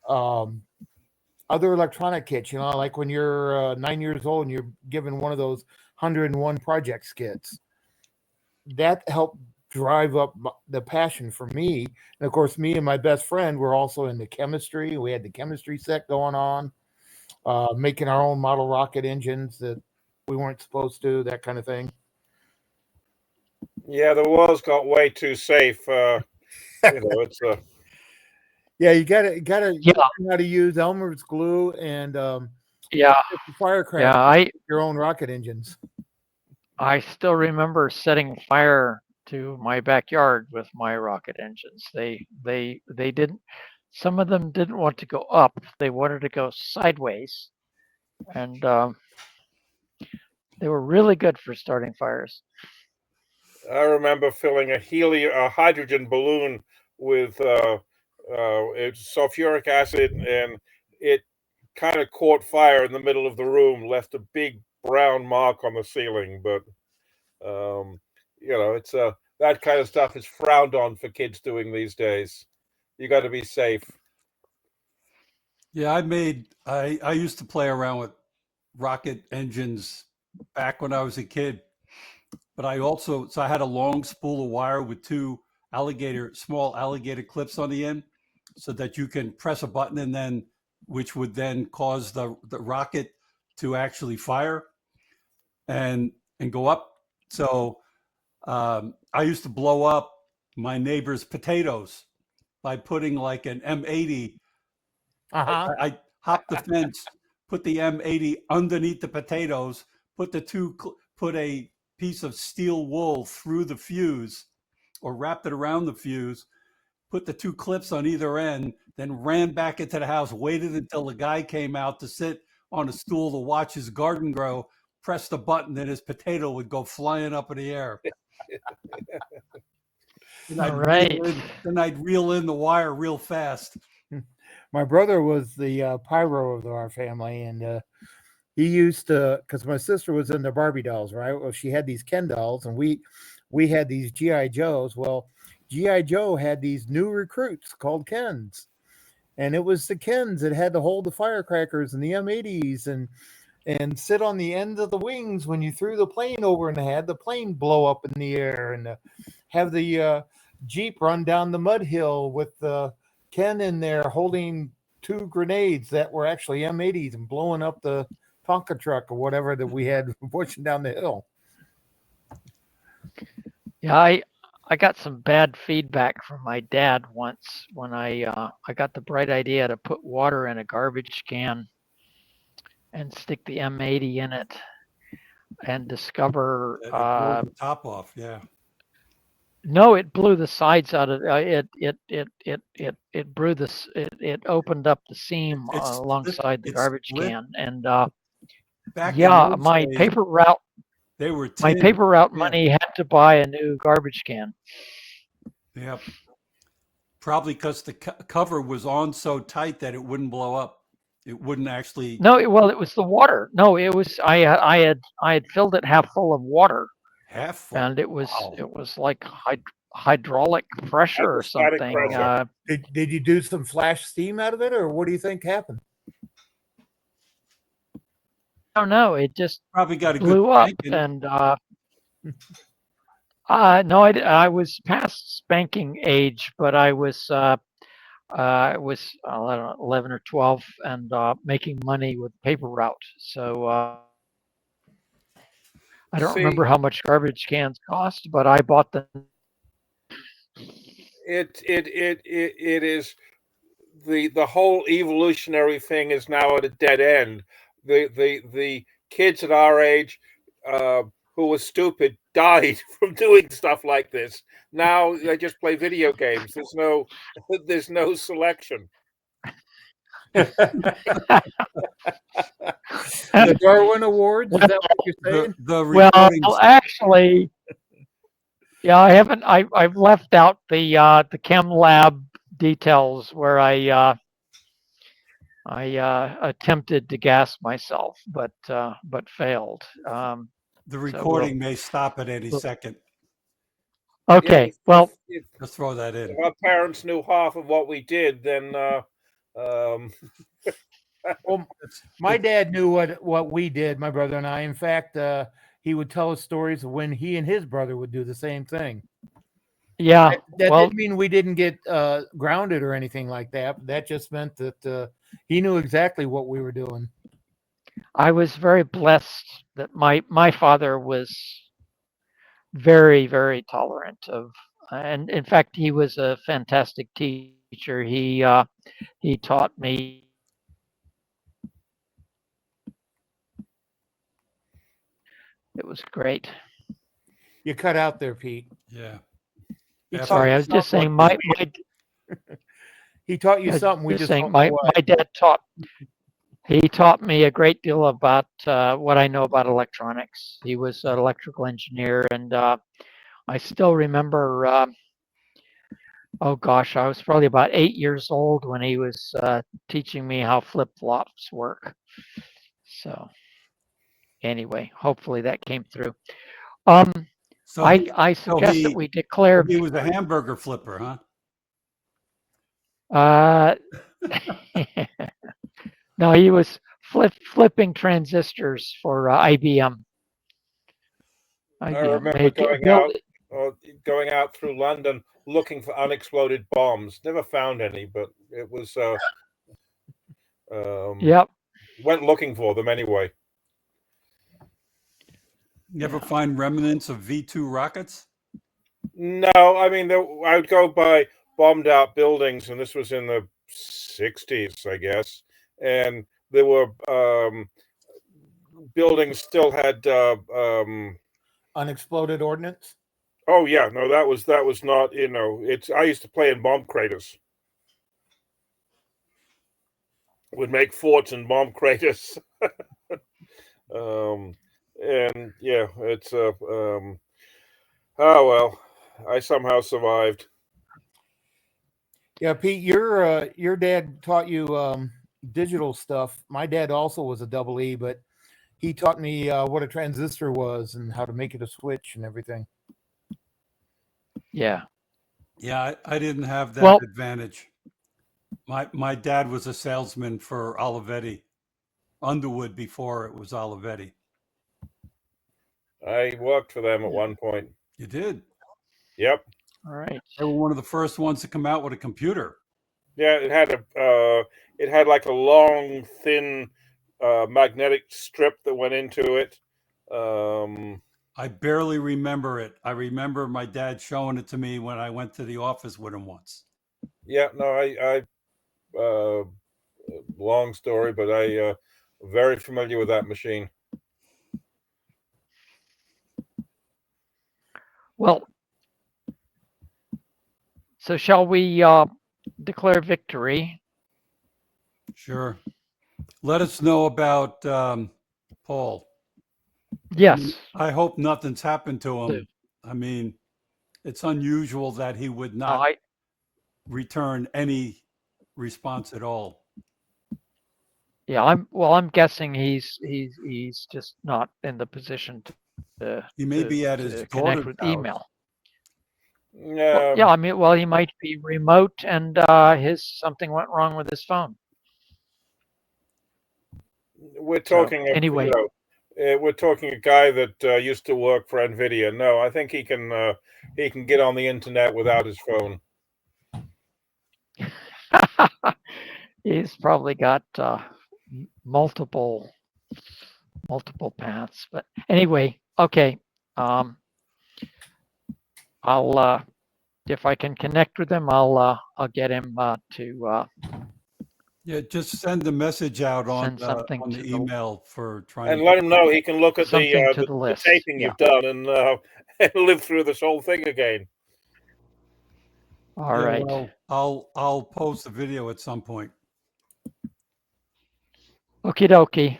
other electronic kits, like when you're 9 years old and you're given one of those 101 project skits, that helped drive up the passion for me. And of course, me and my best friend were also into chemistry. We had the chemistry set going on, making our own model rocket engines that we weren't supposed to, that kind of thing. Yeah, the world's got way too safe. It's Yeah, you gotta Yeah, learn how to use Elmer's glue and yeah, firecracker yeah. I your own rocket engines. I still remember setting fire to my backyard with my rocket engines. They didn't. Some of them didn't want to go up. They wanted to go sideways, and they were really good for starting fires. I remember filling a hydrogen balloon with it's sulfuric acid, and it kind of caught fire in the middle of the room, left a big brown mark on the ceiling. But um, it's that kind of stuff is frowned on for kids doing these days. You got to be safe. Yeah, I used to play around with rocket engines back when I was a kid, but I had a long spool of wire with two small alligator clips on the end so that you can press a button and then, which would then cause the rocket to actually fire and, and go up. So, I used to blow up my neighbor's potatoes by putting like an M80. Uh-huh. I hopped the fence, put the M80 underneath the potatoes, put a piece of steel wool through the fuse or wrapped it around the fuse, put the two clips on either end, then ran back into the house, waited until the guy came out to sit on a stool to watch his garden grow, pressed the button, then his potato would go flying up in the air. And All right. then I'd reel in the wire real fast. My brother was the pyro of our family, and he used to, because my sister was into Barbie dolls, right? Well, she had these Ken dolls, and we had these GI Joes. Well, GI Joe had these new recruits called Kens, and it was the Kens that had to hold the firecrackers and the M80s and sit on the ends of the wings when you threw the plane over and had the plane blow up in the air, and have the Jeep run down the mud hill with the Ken in there holding two grenades that were actually M80s and blowing up the Tonka truck or whatever that we had pushing down the hill. Yeah, I got some bad feedback from my dad once when I got the bright idea to put water in a garbage can and stick the M80 in it and discover It blows the top off. Yeah. no, it blew the sides out of it blew it opened up the seam alongside the It garbage split. can, and Back in yeah, those days, they were my tin. paper route Yeah. money had to buy a new garbage can. Yep. Probably because the cover was on so tight that it wouldn't blow up. It wouldn't actually No, well, it was the water. No, it was I had filled it half full of water, half full. and Wow. it was like hydraulic pressure or Hydrostatic something. pressure. Did you do some flash steam out of it, or what do you think happened? I don't know. It just Probably got a good blew up, spanking. and no, I was past spanking age, but I was I was I don't know, 11 or 12 and making money with paper route. So I don't See, remember how much garbage cans cost, but I bought them. it is the whole evolutionary thing is now at a dead end. The kids at our age who were stupid died from doing stuff like this. Now they just play video games. There's no selection. The Darwin Awards? Is that what you're saying? The Well, recordings. actually, yeah, I haven't. I've left out the chem lab details where I attempted to gas myself, but failed. The So recording may stop at any second. Yeah, okay. Well, Just throw that in. if our parents knew half of what we did, then um, Well, my dad knew what we did, my brother and I. In fact, he would tell us stories of when he and his brother would do the same thing. yeah. That Well, didn't mean we didn't get grounded or anything like that. That just meant that he knew exactly what we were doing. I was very blessed that my father was very, very tolerant of, and in fact, he was a fantastic teacher. He taught me. It was great. You cut out there, Pete. Yeah. He After- taught Sorry, you I was just something. saying He taught you I was something. We just just saying don't know what. my dad taught me a great deal about what I know about electronics. He was an electrical engineer, and I still remember. Oh gosh, I was probably about 8 years old when he was teaching me how flip flops work. So anyway, hopefully that came through. Um, So I suggest that we declare. he was a hamburger flipper, huh? Uh, No, he was flipping transistors for IBM. I IBM remember built. going out through London looking for unexploded bombs. Never found any, but it was Yep. went looking for them anyway. You ever Yeah. find remnants of V2 rockets? No, I mean I would go by bombed out buildings, and this was in the 60s, I guess, and there were buildings still had Unexploded ordnance. oh yeah, no, that was not, it's I used to play in bomb craters. Would make forts in bomb craters. And yeah, it's oh well, I somehow survived. Yeah, Pete, your dad taught you digital stuff. My dad also was a double E, but he taught me what a transistor was and how to make it a switch and everything. Yeah. Yeah, I didn't have that Well, advantage. My dad was a salesman for Olivetti, Underwood before it was Olivetti. I worked for them at Yeah. one point. You did. Yep. all right. They were one of the first ones to come out with a computer. Yeah, it had like a long, thin magnetic strip that went into it. I barely remember it. I remember my dad showing it to me when I went to the office with him once. Yeah, no, I long story, but I very familiar with that machine. Well, so shall we declare victory? Sure. Let us know about Paul. Yes. I hope nothing's happened to So, him. I mean, it's unusual that he would not I return any response at all. yeah. I'm guessing he's just not in the position He may be at his to connect daughter's with house. email. Well, yeah. Um, I mean, well, he might be remote and something went wrong with his phone. we're So talking, anyway, we're talking a guy that used to work for NVIDIA. No, I think he can get on the internet without his phone. he's probably got multiple paths. But anyway, okay. I'll if I can connect with him, I'll get him to Yeah, just send a message out on send something on to the the email for trying And to let him know he can look at something to the the list. taping Yeah. you've done and and live through this whole thing again. All Yeah, right. well, I'll post the video at some point. Okie dokie.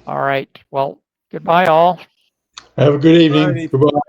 All right. Well, goodbye, all. Have a good evening. Alrighty. Goodbye.